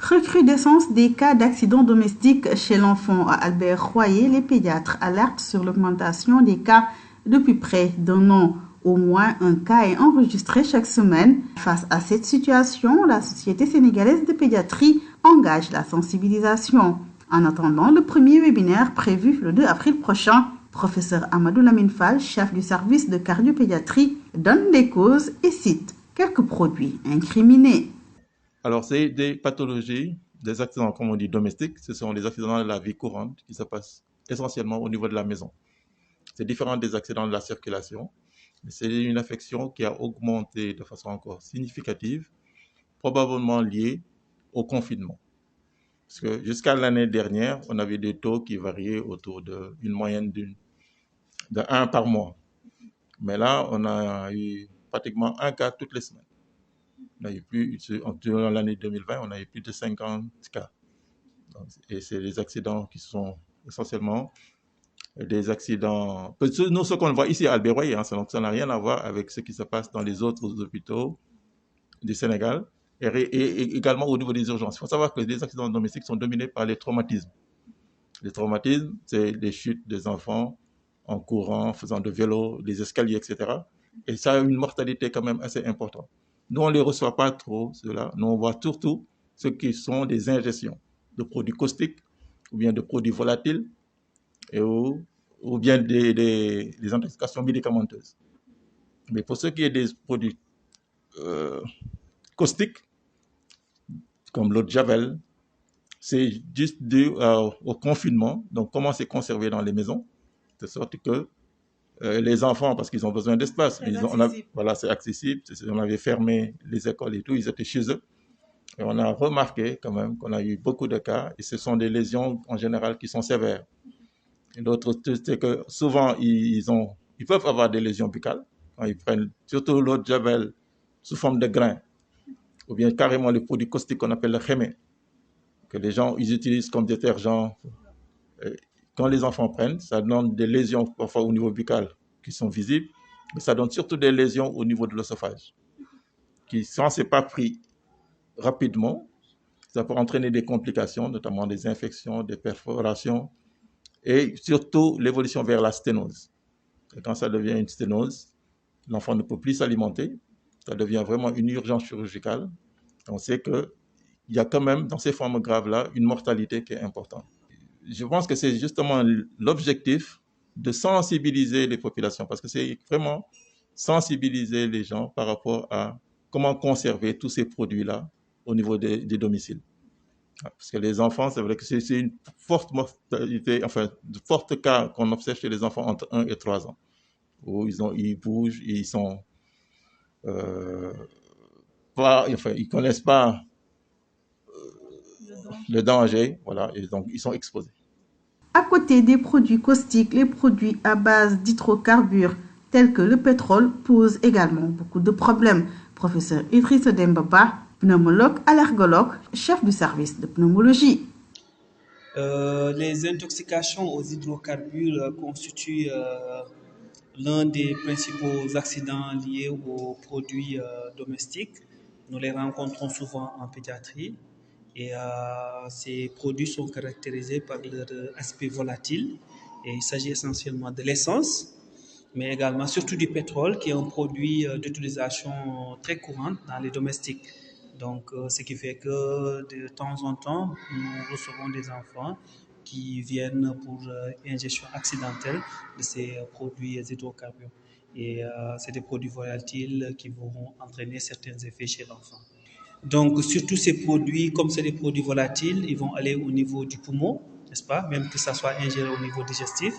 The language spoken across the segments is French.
Recrudescence des cas d'accidents domestiques chez l'enfant. À Albert Royer, les pédiatres alertent sur l'augmentation des cas depuis près d'un an. Au moins un cas est enregistré chaque semaine. Face à cette situation, la Société sénégalaise de pédiatrie engage la sensibilisation. En attendant le premier webinaire prévu le 2 avril prochain, professeur Amadou Lamine Fall, chef du service de cardiopédiatrie, donne les causes et cite quelques produits incriminés. Alors, c'est des pathologies, des accidents, comme on dit, domestiques. Ce sont des accidents de la vie courante qui se passent essentiellement au niveau de la maison. C'est différent des accidents de la circulation. C'est une affection qui a augmenté de façon encore significative, probablement liée au confinement. Parce que jusqu'à l'année dernière, on avait des taux qui variaient autour d'une moyenne de 1 par mois. Mais là, on a eu pratiquement un cas toutes les semaines. On a eu durant l'année 2020, on a eu plus de 50 cas. Et c'est des accidents qui sont essentiellement des accidents. Nous, ce qu'on voit ici à Albert Royer, donc ça n'a rien à voir avec ce qui se passe dans les autres hôpitaux du Sénégal et également au niveau des urgences. Il faut savoir que les accidents domestiques sont dominés par les traumatismes. Les traumatismes, c'est les chutes des enfants en courant, faisant de vélo, des escaliers, etc. Et ça a une mortalité quand même assez importante. Nous, on ne les reçoit pas trop, cela. Nous, on voit surtout ce qui sont des ingestions de produits caustiques ou bien de produits volatiles ou bien des intoxications médicamenteuses. Mais pour ce qui est des produits caustiques, comme l'eau de Javel, c'est juste dû au confinement. Donc, comment c'est conservé dans les maisons, de sorte que les enfants, parce qu'ils ont besoin d'espace, voilà, c'est accessible. On avait fermé les écoles et tout, ils étaient chez eux. Et on a remarqué quand même qu'on a eu beaucoup de cas, et ce sont des lésions en général qui sont sévères. Et l'autre, c'est que souvent, ils peuvent avoir des lésions buccales quand ils prennent surtout l'eau de Javel sous forme de grains, ou bien carrément les produits caustiques qu'on appelle le khémé, que les gens ils utilisent comme détergent. Quand les enfants prennent, ça donne des lésions parfois au niveau buccal qui sont visibles, mais ça donne surtout des lésions au niveau de l'œsophage, qui, quand ce n'est pas pris rapidement, ça peut entraîner des complications, notamment des infections, des perforations, et surtout l'évolution vers la sténose. Et quand ça devient une sténose, l'enfant ne peut plus s'alimenter, ça devient vraiment une urgence chirurgicale. On sait qu'il y a quand même, dans ces formes graves-là, une mortalité qui est importante. Je pense que c'est justement l'objectif de sensibiliser les populations, parce que c'est vraiment sensibiliser les gens par rapport à comment conserver tous ces produits-là au niveau des domiciles. Parce que les enfants, c'est vrai que c'est une forte mortalité, enfin, de forts cas qu'on observe chez les enfants entre 1 et 3 ans, où ils bougent, ils sont ils connaissent pas le danger, voilà, et donc ils sont exposés. À côté des produits caustiques, les produits à base d'hydrocarbures tels que le pétrole posent également beaucoup de problèmes. Professeur Idrissa Dembaba, pneumologue allergologue, chef du service de pneumologie. Les intoxications aux hydrocarbures constituent l'un des principaux accidents liés aux produits domestiques. Nous les rencontrons souvent en pédiatrie et ces produits sont caractérisés par leur aspect volatile. Et il s'agit essentiellement de l'essence, mais également surtout du pétrole, qui est un produit d'utilisation très courante dans les domestiques. Donc, ce qui fait que de temps en temps, nous recevons des enfants qui viennent pour ingestion accidentelle de ces produits hydrocarbures. Et c'est des produits volatiles qui vont entraîner certains effets chez l'enfant. Donc, surtout ces produits, comme c'est des produits volatiles, ils vont aller au niveau du poumon, n'est-ce pas, même que ça soit ingéré au niveau digestif.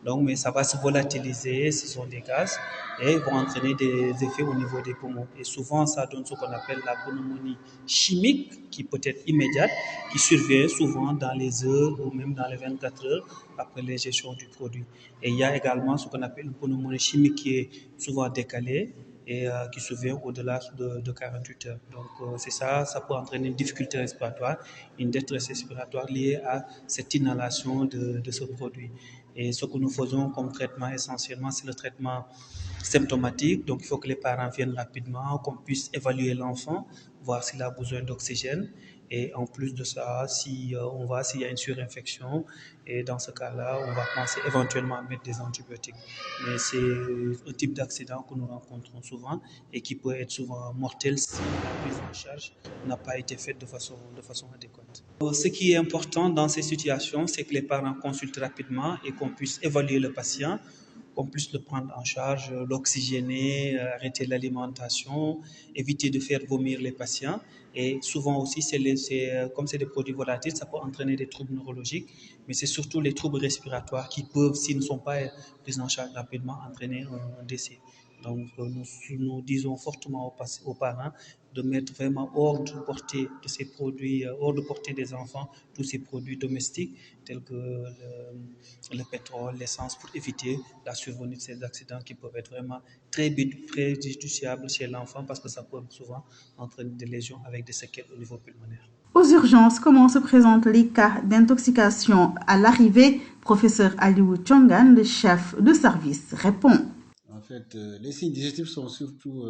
Donc, mais ça va se volatiliser, ce sont des gaz, et ils vont entraîner des effets au niveau des poumons. Et souvent, ça donne ce qu'on appelle la pneumonie chimique, qui peut être immédiate, qui survient souvent dans les heures ou même dans les 24 heures après l'ingestion du produit. Et il y a également ce qu'on appelle une pneumonie chimique qui est souvent décalée et qui survient au-delà de 48 heures. Donc, c'est ça, ça peut entraîner une difficulté respiratoire, une détresse respiratoire liée à cette inhalation de ce produit. Et ce que nous faisons comme traitement essentiellement, c'est le traitement symptomatique. Donc, il faut que les parents viennent rapidement, qu'on puisse évaluer l'enfant, voir s'il a besoin d'oxygène. Et en plus de ça, si s'il y a une surinfection, et dans ce cas-là, on va penser éventuellement à mettre des antibiotiques. Mais c'est un type d'accident que nous rencontrons souvent et qui peut être souvent mortel si la prise en charge n'a pas été faite de façon adéquate. Ce qui est important dans ces situations, c'est que les parents consultent rapidement et qu'on puisse évaluer le patient, qu'on puisse le prendre en charge, l'oxygéner, arrêter l'alimentation, éviter de faire vomir les patients. Et souvent aussi, comme c'est des produits volatiles, ça peut entraîner des troubles neurologiques, mais c'est surtout les troubles respiratoires qui peuvent, s'ils ne sont pas pris en charge rapidement, entraîner un décès. Donc, nous disons fortement aux parents de mettre vraiment hors de portée de ces produits, hors de portée des enfants, tous ces produits domestiques tels que le pétrole, l'essence, pour éviter la survenue de ces accidents qui peuvent être vraiment très préjudiciables chez l'enfant parce que ça peut souvent entraîner des lésions avec des séquelles au niveau pulmonaire. Aux urgences, comment se présentent les cas d'intoxication à l'arrivée? Professeur Aliou Tchongan, le chef de service, répond. En fait, les signes digestifs sont surtout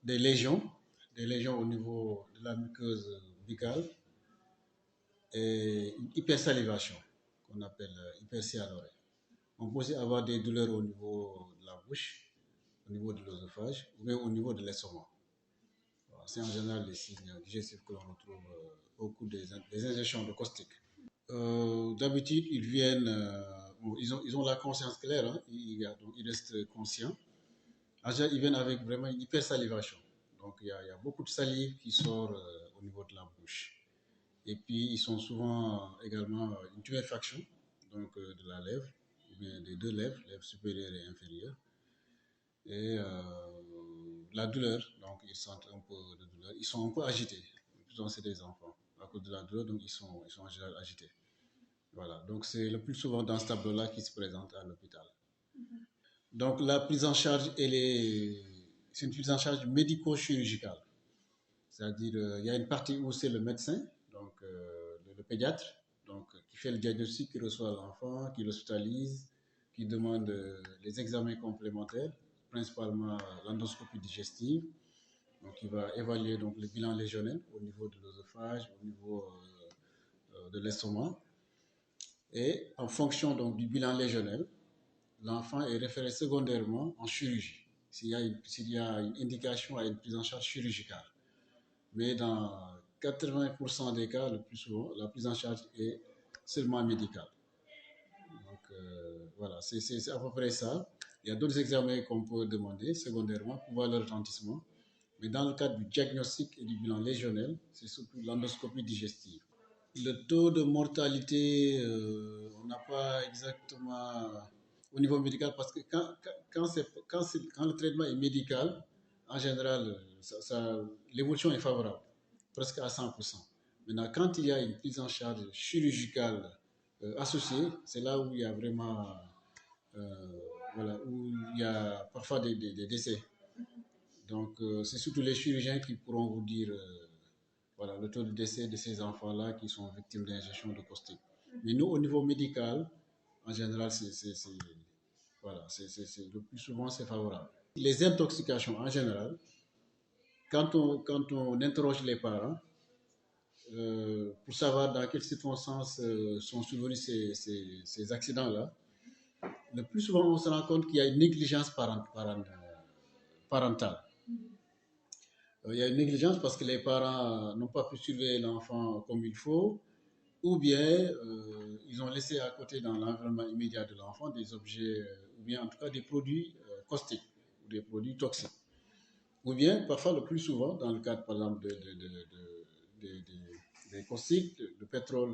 des lésions au niveau de la muqueuse buccale et une hypersalivation qu'on appelle hypercyanurée. On peut aussi avoir des douleurs au niveau de la bouche, au niveau de l'œsophage, ou même au niveau de l'estomac. C'est en général les signes digestifs que l'on retrouve au cours des injections de caustique. D'habitude, ils viennent, ils ont la conscience claire, hein, ils restent conscients. En général, ils viennent avec vraiment une hypersalivation. Donc, il y a beaucoup de salive qui sort au niveau de la bouche. Et puis, ils sont souvent également une tuméfaction, donc de la lèvre, ou bien des deux lèvres supérieure et inférieure. Et la douleur, donc ils sentent un peu de douleur. Ils sont un peu agités. Plutôt, c'est des enfants. À cause de la douleur, donc ils sont en général agités. Voilà, donc c'est le plus souvent dans ce tableau-là qui se présente à l'hôpital. Donc la prise en charge, c'est une prise en charge médico-chirurgicale. C'est-à-dire, il y a une partie où c'est le médecin, donc le pédiatre, donc, qui fait le diagnostic, qui reçoit l'enfant, qui l'hospitalise, qui demande les examens complémentaires, principalement l'endoscopie digestive. Donc il va évaluer donc, le bilan lésionnel au niveau de l'œsophage, au niveau de l'estomac. Et en fonction donc, du bilan lésionnel, l'enfant est référé secondairement en chirurgie, s'il y a une indication à une prise en charge chirurgicale. Mais dans 80% des cas, le plus souvent, la prise en charge est seulement médicale. Donc voilà, c'est à peu près ça. Il y a d'autres examens qu'on peut demander secondairement pour voir le retentissement. Mais dans le cadre du diagnostic et du bilan lésionnel, c'est surtout l'endoscopie digestive. Le taux de mortalité, on n'a pas exactement au niveau médical parce que quand le traitement est médical, en général, l'évolution est favorable, presque à 100%. Maintenant, quand il y a une prise en charge chirurgicale associée, c'est là où il y a vraiment, où il y a parfois des décès. Donc, c'est surtout les chirurgiens qui pourront vous dire le taux de décès de ces enfants-là qui sont victimes d'injection de caustique. Mais nous, au niveau médical, en général, le plus souvent, c'est favorable. Les intoxications, en général, quand on interroge les parents, pour savoir dans quelles circonstances sont survenus ces accidents-là, le plus souvent, on se rend compte qu'il y a une négligence parentale. Il y a une négligence parce que les parents n'ont pas pu surveiller l'enfant comme il faut, ou bien ils ont laissé à côté dans l'environnement immédiat de l'enfant des objets, ou bien en tout cas des produits caustiques, ou des produits toxiques. Ou bien, parfois, le plus souvent, dans le cadre, par exemple, des caustiques, de pétrole,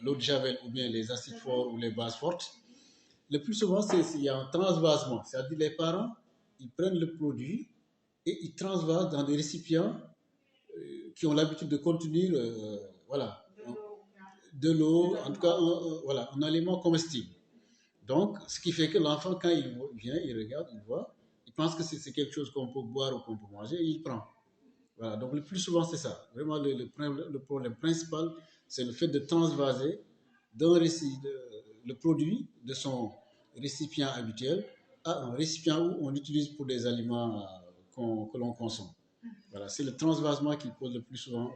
l'eau de javel, ou bien les acides forts ou les bases fortes, le plus souvent, il y a un transvasement. C'est-à-dire les parents, ils prennent le produit et ils transvasent dans des récipients qui ont l'habitude de contenir de l'eau, en tout cas un aliment comestible. Donc, ce qui fait que l'enfant, quand il vient, il regarde, il voit, il pense que c'est quelque chose qu'on peut boire ou qu'on peut manger et il prend. Voilà, donc le plus souvent, c'est ça. Vraiment, le problème principal, c'est le fait de transvaser le produit de son récipient habituel à un récipient où on utilise pour des aliments que l'on consomme. Voilà, c'est le transvasement qui pose le plus souvent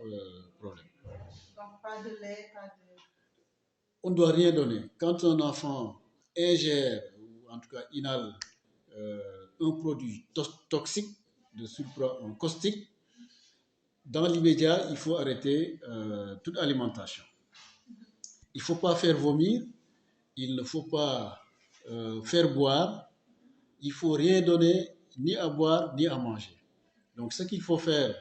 problème. Donc, pas de lait, pas de... On ne doit rien donner. Quand un enfant ingère, ou en tout cas inhale, un produit toxique, de surcroît en caustique, dans l'immédiat, il faut arrêter toute alimentation. Il ne faut pas faire vomir, il ne faut pas faire boire, il ne faut rien donner, ni à boire, ni à manger. Donc, ce qu'il faut faire,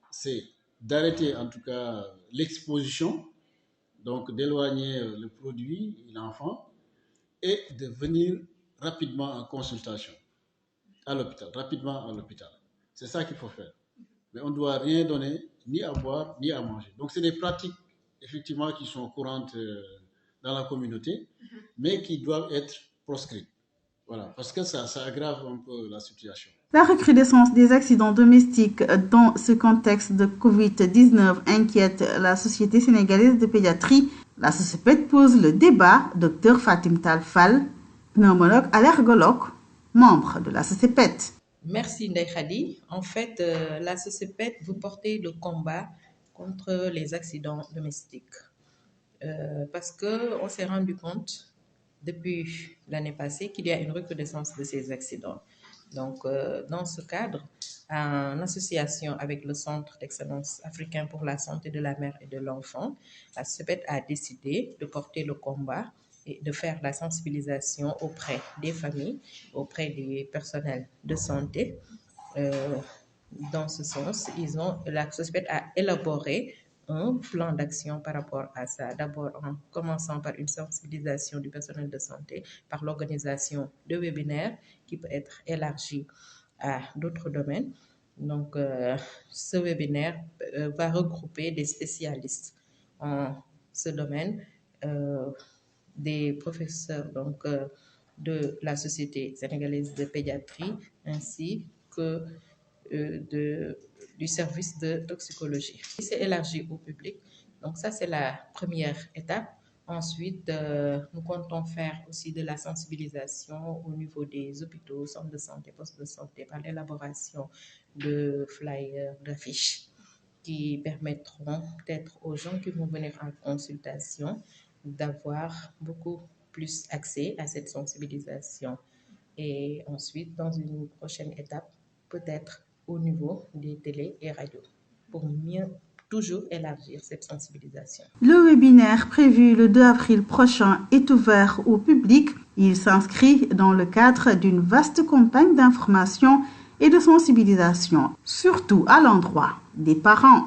c'est d'arrêter en tout cas l'exposition, donc d'éloigner le produit, l'enfant, et de venir rapidement en consultation à l'hôpital, rapidement à l'hôpital. C'est ça qu'il faut faire. Mais on ne doit rien donner, ni à boire, ni à manger. Donc, c'est des pratiques, effectivement, qui sont courantes dans la communauté, mais qui doivent être proscrites. Voilà, parce que ça aggrave un peu la situation. La recrudescence des accidents domestiques dans ce contexte de Covid-19 inquiète la Société sénégalaise de pédiatrie. La SOSEPET pose le débat. Dr Fatim Tall Fall, pneumologue allergologue, membre de la SOSEPET. Merci Ndeye Khady. En fait, la SOSEPET veut porter le combat contre les accidents domestiques. Parce qu'on s'est rendu compte depuis l'année passée qu'il y a une recrudescence de ces accidents. Donc, dans ce cadre, en association avec le Centre d'excellence africain pour la santé de la mère et de l'enfant, la SOSEPET a décidé de porter le combat et de faire la sensibilisation auprès des familles, auprès des personnels de santé. Dans ce sens, la SOSEPET a élaboré un plan d'action par rapport à ça. D'abord, en commençant par une sensibilisation du personnel de santé, par l'organisation de webinaires qui peut être élargi à d'autres domaines. Donc, ce webinaire va regrouper des spécialistes en ce domaine, des professeurs donc, de la Société sénégalaise de pédiatrie ainsi que du service de toxicologie. C'est élargi au public. Donc ça, c'est la première étape. Ensuite, nous comptons faire aussi de la sensibilisation au niveau des hôpitaux, centres de santé, postes de santé, par l'élaboration de flyers, d'affiches qui permettront peut-être aux gens qui vont venir en consultation d'avoir beaucoup plus accès à cette sensibilisation. Et ensuite, dans une prochaine étape, peut-être au niveau des télés et radios, pour mieux toujours élargir cette sensibilisation. Le webinaire prévu le 2 avril prochain est ouvert au public. Il s'inscrit dans le cadre d'une vaste campagne d'information et de sensibilisation, surtout à l'endroit des parents.